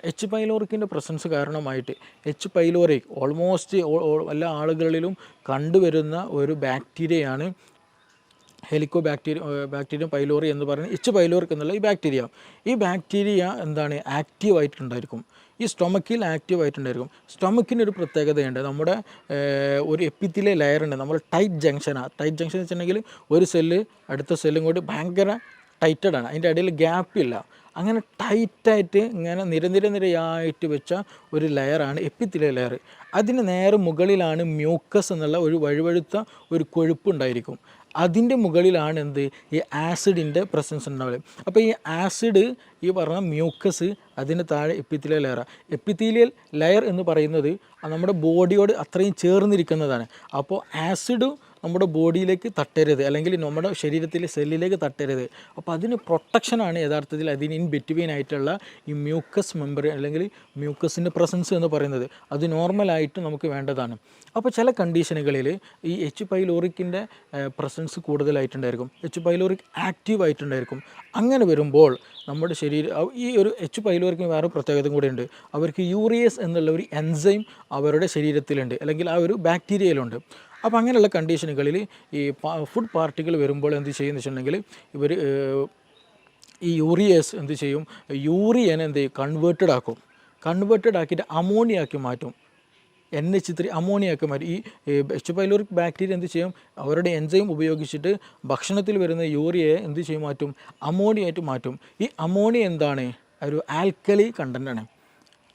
എച്ച് പൈലോറിക്കിൻ്റെ പ്രസൻസ് കാരണമായിട്ട്, എച്ച് പൈലോറി ഓൾമോസ്റ്റ് എല്ലാ ആളുകളിലും കണ്ടുവരുന്ന ഒരു ബാക്ടീരിയയാണ് ബാക്ടീരിയം പൈലോറി എന്ന് പറയുന്നത്. എച്ച് പൈലോറിക് എന്നുള്ള ഈ ബാക്ടീരിയ എന്താണ്, ആക്റ്റീവായിട്ടുണ്ടായിരിക്കും, ഈ സ്റ്റൊമക്കിൽ ആക്റ്റീവായിട്ടുണ്ടായിരിക്കും. സ്റ്റൊമക്കിനൊരു പ്രത്യേകതയുണ്ട്, നമ്മുടെ ഒരു എപ്പിത്തിലെ ലെയറുണ്ട്, നമ്മൾ ടൈറ്റ് ജംഗ്ഷൻ എന്ന് വെച്ചിട്ടുണ്ടെങ്കിൽ ഒരു സെല്ല് അടുത്ത സെല്ലും കൂടി ഭയങ്കര ടൈറ്റഡാണ്, അതിൻ്റെ ഇടയിൽ ഗ്യാപ്പില്ല. അങ്ങനെ ടൈറ്റായിട്ട് ഇങ്ങനെ നിരയായിട്ട് വെച്ച ഒരു ലെയറാണ് എപ്പിത്തിലെ ലെയർ. അതിന് നേരെ മുകളിലാണ് മ്യൂക്കസ് എന്നുള്ള ഒരു വഴുവഴുത്ത ഒരു കൊഴുപ്പ് ഉണ്ടായിരിക്കും. അതിൻ്റെ മുകളിലാണ് എന്ത് ഈ ആസിഡിൻ്റെ പ്രസൻസ് ഉണ്ടാവുക. അപ്പോൾ ഈ ആസിഡ് ഈ പറഞ്ഞ മ്യൂക്കസ് അതിന് താഴെ എപ്പിത്തീലിയൽ ലെയർ. എപ്പിത്തീലിയൽ ലെയർ എന്ന് പറയുന്നത് നമ്മുടെ ബോഡിയോട് അത്രയും ചേർന്നിരിക്കുന്നതാണ്. അപ്പോൾ ആസിഡ് നമ്മുടെ ബോഡിയിലേക്ക് തട്ടരുത്, അല്ലെങ്കിൽ നമ്മുടെ ശരീരത്തിലെ സെല്ലിലേക്ക് തട്ടരുത്. അപ്പോൾ അതിന് പ്രൊട്ടക്ഷനാണ് യഥാർത്ഥത്തിൽ അതിന് ഇൻ ബിറ്റ്വീൻ ആയിട്ടുള്ള ഈ മ്യൂക്കസ് മെമ്പർ അല്ലെങ്കിൽ മ്യൂക്കസിൻ്റെ പ്രസൻസ് എന്ന് പറയുന്നത്. അത് നോർമലായിട്ട് നമുക്ക് വേണ്ടതാണ്. അപ്പോൾ ചില കണ്ടീഷനുകളിൽ ഈ എച്ച് പൈലോറിക്കിൻ്റെ പ്രസൻസ് കൂടുതലായിട്ടുണ്ടായിരിക്കും, എച്ച് പൈലോറിക് ആക്റ്റീവ് ആയിട്ടുണ്ടായിരിക്കും. അങ്ങനെ വരുമ്പോൾ നമ്മുടെ ശരീരം ഈ ഒരു എച്ച് പൈലോറിക്കിന് വേറെ പ്രത്യേകത കൂടെ ഉണ്ട്. അവർക്ക് യൂറിയസ് എന്നുള്ള ഒരു എൻസൈം അവരുടെ ശരീരത്തിലുണ്ട്, അല്ലെങ്കിൽ ആ ഒരു ബാക്ടീരിയയിലുണ്ട്. അപ്പോൾ അങ്ങനെയുള്ള കണ്ടീഷനുകളിൽ ഈ ഫുഡ് പാർട്ടികൾ വരുമ്പോൾ എന്ത് ചെയ്യുമെന്ന് വെച്ചിട്ടുണ്ടെങ്കിൽ ഇവർ ഈ യൂറിയസ് എന്ത് ചെയ്യും, യൂറിയനെ എന്ത് ചെയ്യും, കൺവേർട്ടഡ് ആക്കിയിട്ട് അമോണിയാക്കി മാറ്റും. NH3 അമോണിയാക്കി മാറ്റും. ഈ എച്ച് പൈലോറിക് ബാക്ടീരിയ എന്ത് ചെയ്യും, അവരുടെ എൻസൈം ഉപയോഗിച്ചിട്ട് ഭക്ഷണത്തിൽ വരുന്ന യൂറിയയെ എന്ത് ചെയ്യും, മാറ്റും, അമോണിയായിട്ട് മാറ്റും. ഈ അമോണിയ എന്താണ്, ഒരു ആൽക്കലി കണ്ടൻ്റാണ്.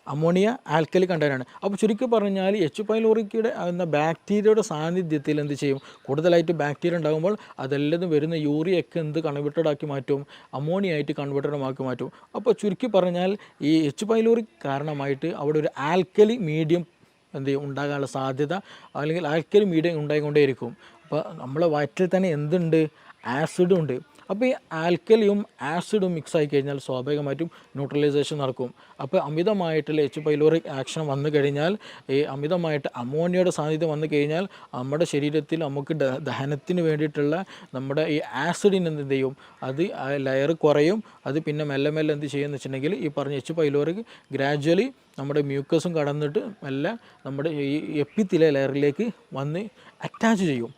അമോണിയ ആൽക്കലി കണ്ടൻ്റാണ്. അപ്പോൾ ചുരുക്കി പറഞ്ഞാൽ എച്ച് പൈലോറിക്കയുടെ എന്ന ബാക്ടീരിയയുടെ സാന്നിധ്യത്തിൽ എന്ത് ചെയ്യും, കൂടുതലായിട്ട് ബാക്ടീരിയ ഉണ്ടാകുമ്പോൾ അതെല്ലാം വരുന്ന യൂറിയൊക്കെ എന്ത് കൺവേർട്ടഡ് ആക്കി മാറ്റും, അമോണിയ ആയിട്ട് കൺവേർട്ടഡ് ആക്കി മാറ്റും. അപ്പോൾ ചുരുക്കി പറഞ്ഞാൽ ഈ എച്ച് പൈലോറിക് കാരണമായിട്ട് അവിടെ ഒരു ആൽക്കലി മീഡിയം എന്ത് ചെയ്യും, ഉണ്ടാകാനുള്ള സാധ്യത, അല്ലെങ്കിൽ ആൽക്കലി മീഡിയം ഉണ്ടായിക്കൊണ്ടേയിരിക്കും. അപ്പോൾ നമ്മളെ വയറ്റിൽ തന്നെ എന്തുണ്ട്, ആസിഡും ഉണ്ട്. അപ്പോൾ ഈ ആൽക്കലിയും ആസിഡും മിക്സ് ആയി കഴിഞ്ഞാൽ സ്വാഭാവികമായിട്ടും ന്യൂട്രലൈസേഷൻ നടക്കും. അപ്പോൾ അമിതമായിട്ടുള്ള എച്ച് പൈലോറിക് ആക്ഷൻ വന്നു കഴിഞ്ഞാൽ, ഈ അമിതമായിട്ട് അമോണിയയുടെ സാന്നിധ്യം വന്നു കഴിഞ്ഞാൽ നമ്മുടെ ശരീരത്തിൽ നമുക്ക് ദഹനത്തിന് വേണ്ടിയിട്ടുള്ള നമ്മുടെ ഈ ആസിഡിന് എന്ത് ചെയ്യും, അത് ലെയർ കുറയും. അത് പിന്നെ മെല്ലെ മെല്ലെ എന്ത് ചെയ്യുമെന്ന് വെച്ചിട്ടുണ്ടെങ്കിൽ ഈ പറഞ്ഞ എച്ച് പൈലോറിക് ഗ്രാജ്വലി നമ്മുടെ മ്യൂക്കസും കടന്നിട്ട് മെല്ലെ നമ്മുടെ ഈ എപ്പിത്തീലിയൽ ലെയറിലേക്ക് വന്ന് അറ്റാച്ച് ചെയ്യും.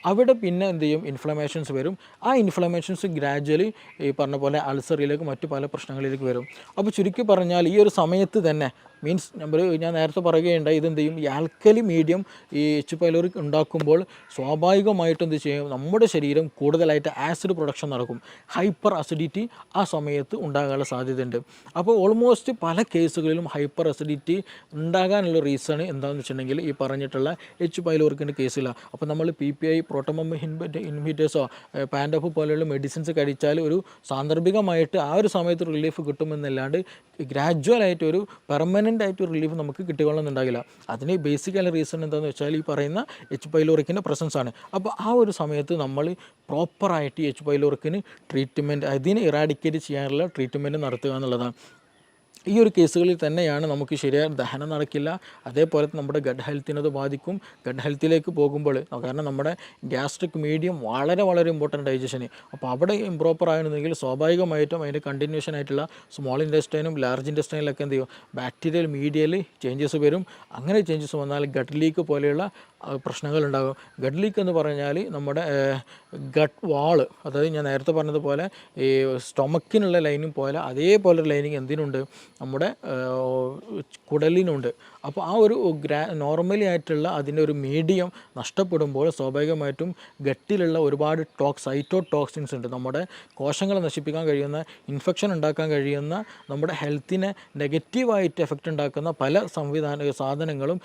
അവിടെ പിന്നെ എന്ത് ചെയ്യും, ഇൻഫ്ലമേഷൻസ് വരും. ആ ഇൻഫ്ലമേഷൻസ് ഗ്രാജ്വലി ഈ പറഞ്ഞ പോലെ അൾസറിലേക്ക് മറ്റു പല പ്രശ്നങ്ങളിലേക്ക് വരും. അപ്പോൾ ചുരുക്കി പറഞ്ഞാൽ ഈ ഒരു സമയത്ത് തന്നെ മീൻസ് ഞാൻ നേരത്തെ പറയുകയുണ്ടായി, ഇതെന്ത് ചെയ്യും, ഈ ആൽക്കലി മീഡിയം ഈ എച്ച് പൈലോറിക് ഉണ്ടാക്കുമ്പോൾ സ്വാഭാവികമായിട്ടും എന്ത് ചെയ്യും, നമ്മുടെ ശരീരം കൂടുതലായിട്ട് ആസിഡ് പ്രൊഡക്ഷൻ നടക്കും. ഹൈപ്പർ അസിഡിറ്റി ആ സമയത്ത് ഉണ്ടാകാനുള്ള സാധ്യതയുണ്ട്. അപ്പോൾ ഓൾമോസ്റ്റ് പല കേസുകളിലും ഹൈപ്പർ അസിഡിറ്റി ഉണ്ടാകാനുള്ള റീസൺ എന്താണെന്ന് വെച്ചിട്ടുണ്ടെങ്കിൽ ഈ പറഞ്ഞിട്ടുള്ള എച്ച് പൈലോറിക്കിൻ്റെ കേസിലാണ്. അപ്പോൾ നമ്മൾ PPI പ്രോട്ടോമം ഇൻഹിബിറ്റേഴ്സോ പാൻഡോഫ് പോലെയുള്ള മെഡിസിൻസ് കഴിച്ചാൽ ഒരു സാന്ദർഭികമായിട്ട് ആ ഒരു സമയത്ത് റിലീഫ് കിട്ടുമെന്നല്ലാണ്ട് ഗ്രാജ്വലായിട്ട് ഒരു പെർമനൻ്റ് ആയിട്ട് റിലീഫ് നമുക്ക് കിട്ടിക്കൊള്ളുന്നുണ്ടാകില്ല. അതിന് ബേസിക്കലി റീസൺ എന്താണെന്ന് വെച്ചാൽ ഈ പറയുന്ന എച്ച് പൈലോറിക്കിൻ്റെ പ്രസൻസ് ആണ്. അപ്പോൾ ആ ഒരു സമയത്ത് നമ്മൾ പ്രോപ്പറായിട്ട് എച്ച് പൈലോറിക്കിന് ട്രീറ്റ്മെൻറ്റ്, അതിനെ ഇറാഡിക്കേറ്റ് ചെയ്യാനുള്ള ട്രീറ്റ്മെൻറ്റ് നടത്തുക എന്നുള്ളതാണ്. ഈ ഒരു കേസുകളിൽ തന്നെയാണ് നമുക്ക് ശരിയായ ദഹനം നടക്കില്ല, അതേപോലെ നമ്മുടെ ഗഡ് ഹെൽത്തിനത് ബാധിക്കും. ഗഡ് ഹെൽത്തിലേക്ക് പോകുമ്പോൾ, കാരണം നമ്മുടെ ഗ്യാസ്ട്രിക് മീഡിയം വളരെ വളരെ ഇമ്പോർട്ടൻ്റ് ഡൈജഷന്. അപ്പോൾ അവിടെ ഇംപ്രോപ്പർ ആയിരുന്നെങ്കിൽ സ്വാഭാവികമായിട്ടും അതിൻ്റെ കണ്ടിന്യൂഷൻ ആയിട്ടുള്ള സ്മോൾ ഇൻറ്റെസ്റ്റൈനും ലാർജ് ഇൻറ്റെസ്റ്റൈനിലൊക്കെ എന്ത് ചെയ്യും, ബാക്ടീരിയൽ മീഡിയയിൽ ചേഞ്ചസ് വരും. അങ്ങനെ ചേഞ്ചസ് വന്നാൽ ഗട്ട് ലീക്ക് പോലെയുള്ള പ്രശ്നങ്ങളുണ്ടാകും. ഗട്ട് ലീക്ക് എന്ന് പറഞ്ഞാൽ നമ്മുടെ ഗട്ട് വാള്, അതായത് ഞാൻ നേരത്തെ പറഞ്ഞതുപോലെ ഈ സ്റ്റൊമക്കിനുള്ള ലൈനും പോലെ അതേപോലെ ഒരു ലൈനിങ് എന്തിനുണ്ട്, നമ്മുടെ കുടലിനുണ്ട്. അപ്പോൾ ആ ഒരു നോർമലി ആയിട്ടുള്ള അതിൻ്റെ ഒരു മീഡിയം നഷ്ടപ്പെടുമ്പോൾ സ്വാഭാവികമായിട്ടും ഗട്ടിലുള്ള ഒരുപാട് സൈറ്റോടോക്സിൻസ് ഉണ്ട്, നമ്മുടെ കോശങ്ങളെ നശിപ്പിക്കാൻ കഴിയുന്ന, ഇൻഫെക്ഷൻ ഉണ്ടാക്കാൻ കഴിയുന്ന, നമ്മുടെ ഹെൽത്തിനെ നെഗറ്റീവായിട്ട് എഫക്റ്റ് ഉണ്ടാക്കുന്ന പല സാധനങ്ങളും,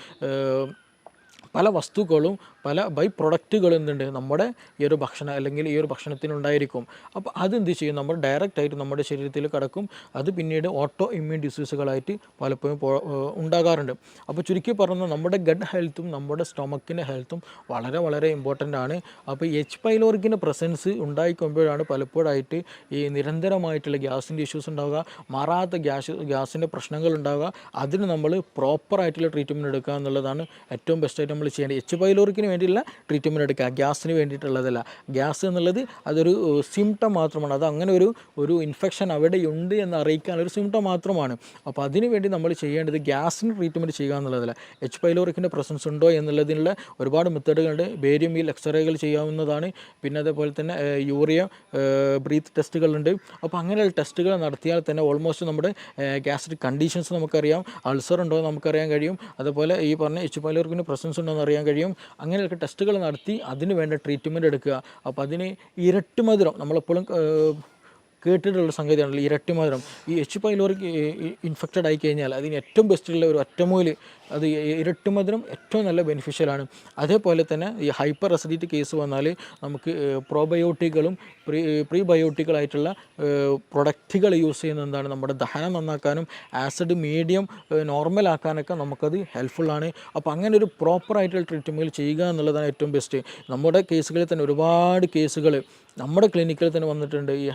പല വസ്തുക്കളും, പല ബൈ പ്രൊഡക്റ്റുകൾ എന്തുണ്ട് നമ്മുടെ ഈ ഒരു ഭക്ഷണം അല്ലെങ്കിൽ ഈ ഒരു ഭക്ഷണത്തിനുണ്ടായിരിക്കും. അപ്പോൾ അതെന്ത് ചെയ്യും, നമ്മൾ ഡയറക്റ്റായിട്ട് നമ്മുടെ ശരീരത്തിൽ കിടക്കും. അത് പിന്നീട് ഓട്ടോ ഇമ്മ്യൂൺ ഡിസീസുകളായിട്ട് പലപ്പോഴും ഉണ്ടാകാറുണ്ട്. അപ്പോൾ ചുരുക്കി പറഞ്ഞാൽ നമ്മുടെ ഗഡ് ഹെൽത്തും നമ്മുടെ സ്റ്റൊമക്കിൻ്റെ ഹെൽത്തും വളരെ വളരെ ഇമ്പോർട്ടൻ്റ് ആണ്. അപ്പോൾ എച്ച് പൈലോറിക്കിൻ്റെ പ്രസൻസ് ഉണ്ടായിക്കൊമ്പോഴാണ് പലപ്പോഴായിട്ട് ഈ നിരന്തരമായിട്ടുള്ള ഗ്യാസിൻ്റെ ഇഷ്യൂസ് ഉണ്ടാവുക, മാറാത്ത ഗ്യാസിൻ്റെ പ്രശ്നങ്ങൾ ഉണ്ടാവുക. അതിന് നമ്മൾ പ്രോപ്പറായിട്ടുള്ള ട്രീറ്റ്മെൻറ്റ് എടുക്കുക എന്നുള്ളതാണ് ഏറ്റവും ബെസ്റ്റായിട്ട് നമ്മൾ ചെയ്യേണ്ടത്. എച്ച് പൈലോറിക്കിന് വേണ്ടിയുള്ള ട്രീറ്റ്മെൻറ്റ് എടുക്കുക, ഗ്യാസിന് വേണ്ടിയിട്ടുള്ളതല്ല. ഗ്യാസ് എന്നുള്ളത് അതൊരു സിംറ്റം മാത്രമാണ്. അത് അങ്ങനെ ഒരു ഇൻഫെക്ഷൻ അവിടെയുണ്ട് എന്ന് അറിയിക്കാനൊരു സിംറ്റം മാത്രമാണ്. അപ്പോൾ അതിന് വേണ്ടി നമ്മൾ ചെയ്യേണ്ടത് ഗ്യാസിന് ട്രീറ്റ്മെൻറ്റ് ചെയ്യുക എന്നുള്ളതല്ല. എച്ച് പൈലോറിക്കിൻ്റെ പ്രസൻസ് ഉണ്ടോ എന്നുള്ളതിനുള്ള ഒരുപാട് മെത്തേഡുകളുണ്ട്. ബേരിയം വീൽ എക്സ്റേകൾ ചെയ്യാവുന്നതാണ്. പിന്നെ അതേപോലെ തന്നെ യൂറിയ ബ്രീത്ത് ടെസ്റ്റുകളുണ്ട്. അപ്പോൾ അങ്ങനെയുള്ള ടെസ്റ്റുകൾ നടത്തിയാൽ തന്നെ ഓൾമോസ്റ്റ് നമ്മുടെ ഗ്യാസ്ട്രിക് കണ്ടീഷൻസ് നമുക്കറിയാം, അൾസർ ഉണ്ടോ എന്ന് നമുക്കറിയാൻ കഴിയും. അതുപോലെ ഈ പറഞ്ഞ എച്ച് പൈലോറിക്കിൻ്റെ പ്രസൻസ് ഉണ്ടോ എന്ന് അറിയാൻ കഴിയും. അങ്ങനെയൊക്കെ ടെസ്റ്റുകൾ നടത്തി അതിന് വേണ്ട ട്രീറ്റ്മെൻറ്റ് എടുക്കുക. അപ്പോൾ അതിന് ഇരട്ടി മധുരം, നമ്മളെപ്പോഴും കേട്ടിട്ടുള്ള സംഗതിയാണല്ലോ ഇരട്ടി മധുരം. ഈ എച്ച് പൈലോറിക് ഇൻഫെക്റ്റഡ് ആയി കഴിഞ്ഞാൽ അതിന് ഏറ്റവും ബെസ്റ്റുള്ള ഒരു ഒറ്റമൂലി അത് ഇരട്ടി മധുരം ഏറ്റവും നല്ല ബെനിഫിഷ്യലാണ്. അതേപോലെ തന്നെ ഈ ഹൈപ്പർ അസിഡിറ്റി കേസ് വന്നാൽ നമുക്ക് പ്രോബയോട്ടിക്കുകളും പ്രീബയോട്ടിക്കുകളായിട്ടുള്ള പ്രൊഡക്റ്റുകൾ യൂസ് ചെയ്യുന്നത് എന്താണ്, നമ്മുടെ ദഹനം നന്നാക്കാനും ആസിഡ് മീഡിയം നോർമലാക്കാനൊക്കെ നമുക്കത് ഹെൽപ്ഫുള്ളാണ്. അപ്പോൾ അങ്ങനെ ഒരു പ്രോപ്പറായിട്ടുള്ള ട്രീറ്റ്മെൻറ്റ് ചെയ്യുക എന്നുള്ളതാണ് ഏറ്റവും ബെസ്റ്റ്. നമ്മുടെ കേസുകളിൽ തന്നെ ഒരുപാട് കേസുകൾ നമ്മുടെ ക്ലിനിക്കിൽ തന്നെ വന്നിട്ടുണ്ട്. ഈ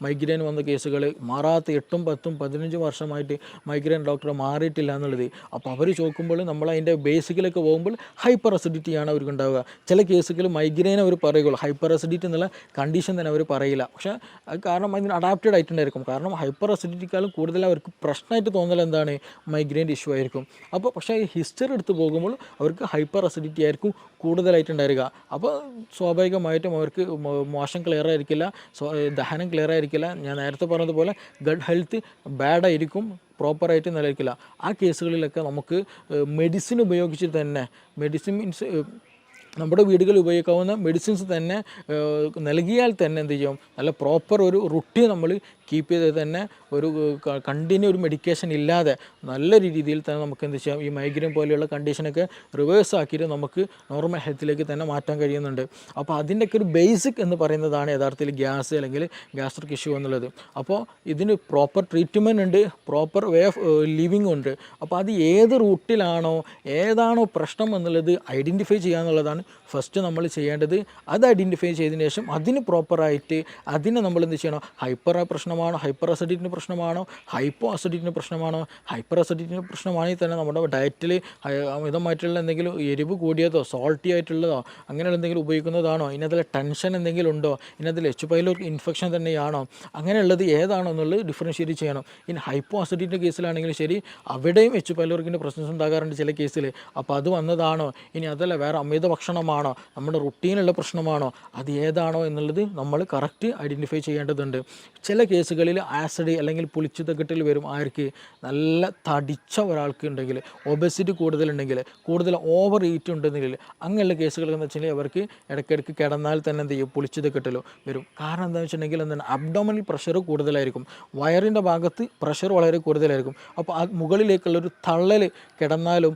മൈഗ്രെയിൻ വന്ന കേസുകൾ മാറാത്ത 8, 10, 15 വർഷമായിട്ട് മൈഗ്രെയിൻ ഡോക്ടറെ മാറിയിട്ടില്ല എന്നുള്ളത്. അപ്പോൾ അവർ ചോദിക്കുമ്പോൾ നമ്മൾ അതിൻ്റെ ബേസിക്കിലൊക്കെ പോകുമ്പോൾ ഹൈപ്പർ അസിഡിറ്റിയാണ് അവർക്ക് ഉണ്ടാവുക. ചില കേസുകൾ മൈഗ്രെയിൻ അവർ പറയുള്ളൂ, ഹൈപ്പർ അസിഡിറ്റി എന്നുള്ള കണ്ടീഷൻ തന്നെ അവർ പറയില്ല. പക്ഷേ അത് കാരണം അതിന് അഡാപ്റ്റഡ് ആയിട്ടുണ്ടായിരിക്കും. കാരണം ഹൈപ്പർ അസിഡിറ്റിക്കാളും കൂടുതൽ അവർക്ക് പ്രശ്നമായിട്ട് തോന്നൽ എന്താണ്, മൈഗ്രെയിൻ്റെ ഇഷ്യൂ ആയിരിക്കും. അപ്പോൾ പക്ഷേ ഈ ഹിസ്റ്ററി എടുത്ത് പോകുമ്പോൾ അവർക്ക് ഹൈപ്പർ അസിഡിറ്റി ആയിരിക്കും കൂടുതലായിട്ടുണ്ടായിരിക. അപ്പോൾ സ്വാഭാവികമായിട്ടും അവർക്ക് മോശം ക്ലിയർ ആയിരിക്കില്ല, ദഹനം ക്ലിയർ ആയിരിക്കില്ല. ഞാൻ നേരത്തെ പറഞ്ഞതുപോലെ ഗട്ട് ഹെൽത്ത് ബാഡായിരിക്കും, പ്രോപ്പറായിട്ട് നിലനിൽക്കില്ല. ആ കേസുകളിലൊക്കെ നമുക്ക് മെഡിസിൻ ഉപയോഗിച്ച് തന്നെ, മെഡിസിൻ മീൻസ് നമ്മുടെ വീടുകളിൽ ഉപയോഗിക്കാവുന്ന മെഡിസിൻസ് തന്നെ നൽകിയാൽ തന്നെ എന്ത് ചെയ്യും, നല്ല പ്രോപ്പർ ഒരു റുട്ടീൻ നമ്മൾ കീപ്പ് ചെയ്ത് തന്നെ ഒരു കണ്ടിന്യൂ ഒരു മെഡിക്കേഷൻ ഇല്ലാതെ നല്ല രീതിയിൽ തന്നെ നമുക്ക് എന്ത് ചെയ്യാം, ഈ മൈഗ്രെയിൻ പോലെയുള്ള കണ്ടീഷനൊക്കെ റിവേഴ്സ് ആക്കിയിട്ട് നമുക്ക് നോർമൽ ഹെൽത്തിലേക്ക് തന്നെ മാറ്റാൻ കഴിയുന്നുണ്ട്. അപ്പോൾ അതിൻ്റെയൊക്കെ ഒരു ബേസിക് എന്ന് പറയുന്നതാണ് യഥാർത്ഥത്തിൽ ഗ്യാസ് അല്ലെങ്കിൽ ഗ്യാസ്ട്രിക് ഇഷ്യൂ എന്നുള്ളത്. അപ്പോൾ ഇതിന് പ്രോപ്പർ ട്രീറ്റ്മെൻറ്റ് ഉണ്ട്, പ്രോപ്പർ വേ ഓഫ് ലിവിങ് ഉണ്ട്. അപ്പോൾ അത് ഏത് റൂട്ടിലാണോ ഏതാണോ പ്രശ്നം എന്നുള്ളത് ഐഡൻറ്റിഫൈ ചെയ്യുക എന്നുള്ളതാണ് ഫസ്റ്റ് നമ്മൾ ചെയ്യേണ്ടത്. അത് ഐഡൻറ്റിഫൈ ചെയ്തതിന് ശേഷം അതിന് പ്രോപ്പറായിട്ട് അതിനെ നമ്മൾ എന്ത് ചെയ്യണം, പ്രശ്നമാണോ, ഹൈപ്പർ അസിഡിറ്റിൻ്റെ പ്രശ്നമാണോ, ഹൈപ്പോ അസിഡിറ്റിൻ്റെ പ്രശ്നമാണോ. ഹൈപ്പർ അസിഡിറ്റിൻ്റെ പ്രശ്നമാണെങ്കിൽ തന്നെ നമ്മുടെ ഡയറ്റിൽ അമിതമായിട്ടുള്ള എന്തെങ്കിലും എരിവ് കൂടിയതോ സോൾട്ടി ആയിട്ടുള്ളതോ അങ്ങനെയുള്ള എന്തെങ്കിലും ഉപയോഗിക്കുന്നതാണോ, ഇതിനകത്തിൽ ടെൻഷൻ എന്തെങ്കിലും ഉണ്ടോ, ഇതിനകത്തിൽ എച്ച് പൈലോറി ഇൻഫെക്ഷൻ തന്നെയാണോ, അങ്ങനെയുള്ളത് ഏതാണോ എന്നുള്ളത് ഡിഫറൻഷ്യേറ്റ് ചെയ്യണം. ഇനി ഹൈപ്പോ അസിഡിറ്റിൻ്റെ കേസിലാണെങ്കിലും ശരി, അവിടെയും എച്ച് പൈലോറിക്കിൻ്റെ പ്രശ്നം ഉണ്ടാകാറുണ്ട് ചില കേസിൽ. അപ്പോൾ അത് വന്നതാണോ, ഇനി അതല്ല വേറെ അമിത ഭക്ഷണമാണോ, നമ്മുടെ റുട്ടീനുള്ള പ്രശ്നമാണോ, അത് ഏതാണോ എന്നുള്ളത് നമ്മൾ കറക്റ്റ് ഐഡൻറ്റിഫൈ ചെയ്യേണ്ടതുണ്ട്. ചില കേസുകളിൽ ആസിഡ് അല്ലെങ്കിൽ പുളിച്ചുതക്കെട്ടിൽ വരും. ആർക്ക്, നല്ല തടിച്ച ഒരാൾക്ക് ഉണ്ടെങ്കിൽ, ഒബസിറ്റി കൂടുതലുണ്ടെങ്കിൽ, കൂടുതൽ ഓവർ ഈറ്റ് ഉണ്ടെങ്കിൽ, അങ്ങനെയുള്ള കേസുകൾ എന്ന് വെച്ചാൽ അവർക്ക് ഇടയ്ക്കിടയ്ക്ക് കിടന്നാൽ തന്നെ എന്ത് ചെയ്യും, പുളിച്ചുതക്കെട്ടലോ വരും. കാരണം എന്താണെന്ന് വെച്ചിട്ടുണ്ടെങ്കിൽ എന്താണ്, അബ്ഡോമിനൽ പ്രഷർ കൂടുതലായിരിക്കും, വയറിൻ്റെ ഭാഗത്ത് പ്രഷർ വളരെ കൂടുതലായിരിക്കും. അപ്പോൾ ആ മുകളിലേക്കുള്ളൊരു തള്ളൽ കിടന്നാലും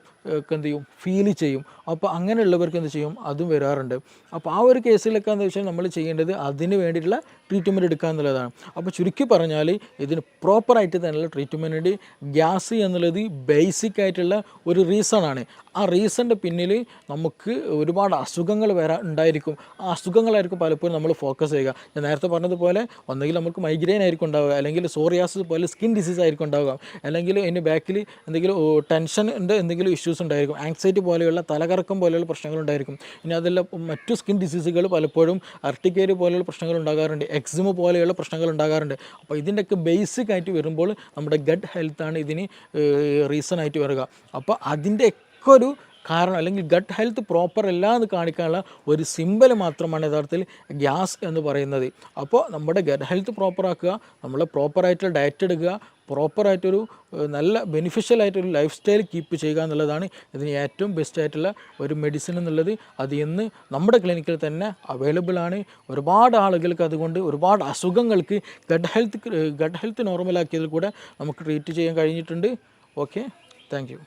എന്ത് ചെയ്യും, ഫീൽ ചെയ്യും. അപ്പോൾ അങ്ങനെയുള്ളവർക്ക് എന്ത് ചെയ്യും, അതും വരാറുണ്ട്. അപ്പോൾ ആ ഒരു കേസിലൊക്കെ എന്താ വെച്ചാൽ നമ്മൾ ചെയ്യേണ്ടത് അതിന് വേണ്ടിയിട്ടുള്ള ട്രീറ്റ്മെൻറ്റ് എടുക്കുക എന്നുള്ളതാണ്. അപ്പോൾ ചുരുക്കി പറഞ്ഞാൽ ഇതിന് പ്രോപ്പറായിട്ട് തന്നെയുള്ള ട്രീറ്റ്മെൻറ്റ്. ഗ്യാസ് എന്നുള്ളത് ബേസിക് ആയിട്ടുള്ള ഒരു റീസണാണ്. ആ റീസണിൻ്റെ പിന്നിൽ നമുക്ക് ഒരുപാട് അസുഖങ്ങൾ ഉണ്ടായിരിക്കും. ആ അസുഖങ്ങളായിരിക്കും പലപ്പോഴും നമ്മൾ ഫോക്കസ് ചെയ്യുക. ഞാൻ നേരത്തെ പറഞ്ഞതുപോലെ ഒന്നെങ്കിൽ നമുക്ക് മൈഗ്രെയിൻ ആയിരിക്കും ഉണ്ടാവുക, അല്ലെങ്കിൽ സോറിയാസിസ് പോലെ സ്കിൻ ഡിസീസ് ആയിരിക്കും ഉണ്ടാവുക, അല്ലെങ്കിൽ അതിൻ്റെ ബാക്കിൽ എന്തെങ്കിലും ടെൻഷൻ്റെ എന്തെങ്കിലും ഇഷ്യൂസ് ഉണ്ടായിരിക്കും, ആങ്സൈറ്റി പോലെയുള്ള തലകറക്കം പോലെയുള്ള പ്രശ്നങ്ങളുണ്ടായിരിക്കും. ഇനി അതെല്ലാം മറ്റു സ്കിൻ ഡിസീസുകൾ പലപ്പോഴും അർട്ടിക്കേരി പോലെയുള്ള പ്രശ്നങ്ങൾ ഉണ്ടാകാറുണ്ട്, എക്സിമ പോലെയുള്ള പ്രശ്നങ്ങൾ ഉണ്ടാകാറുണ്ട്. അപ്പോൾ ഇതിൻ്റെയൊക്കെ ബേസിക് ആയിട്ട് വരുമ്പോൾ നമ്മുടെ ഗട്ട് ഹെൽത്താണ് ഇതിന് റീസണായിട്ട് വരിക. അപ്പോൾ അതിൻ്റെ ഒരു കാരണം അല്ലെങ്കിൽ ഗട്ട് ഹെൽത്ത് പ്രോപ്പർ അല്ല എന്ന് കാണിക്കാനുള്ള ഒരു സിമ്പൽ മാത്രമാണ് യഥാർത്ഥത്തിൽ ഗ്യാസ് എന്ന് പറയുന്നത്. അപ്പോൾ നമ്മുടെ ഗട്ട് ഹെൽത്ത് പ്രോപ്പറാക്കുക, നമ്മൾ പ്രോപ്പറായിട്ടുള്ള ഡയറ്റ് എടുക്കുക, പ്രോപ്പറായിട്ടൊരു നല്ല ബെനിഫിഷ്യലായിട്ടൊരു ലൈഫ് സ്റ്റൈൽ കീപ്പ് ചെയ്യുക എന്നുള്ളതാണ് ഇതിന് ഏറ്റവും ബെസ്റ്റ് ആയിട്ടുള്ള ഒരു മെഡിസിൻ എന്നുള്ളത്. അത് ഇന്ന് നമ്മുടെ ക്ലിനിക്കിൽ തന്നെ അവൈലബിൾ ആണ്. ഒരുപാട് ആളുകൾക്ക് അതുകൊണ്ട് ഒരുപാട് അസുഖങ്ങൾക്ക് ഗട്ട് ഹെൽത്ത് നോർമലാക്കിയതിൽ കൂടെ നമുക്ക് ട്രീറ്റ് ചെയ്യാൻ കഴിഞ്ഞിട്ടുണ്ട്. Okay, thank you.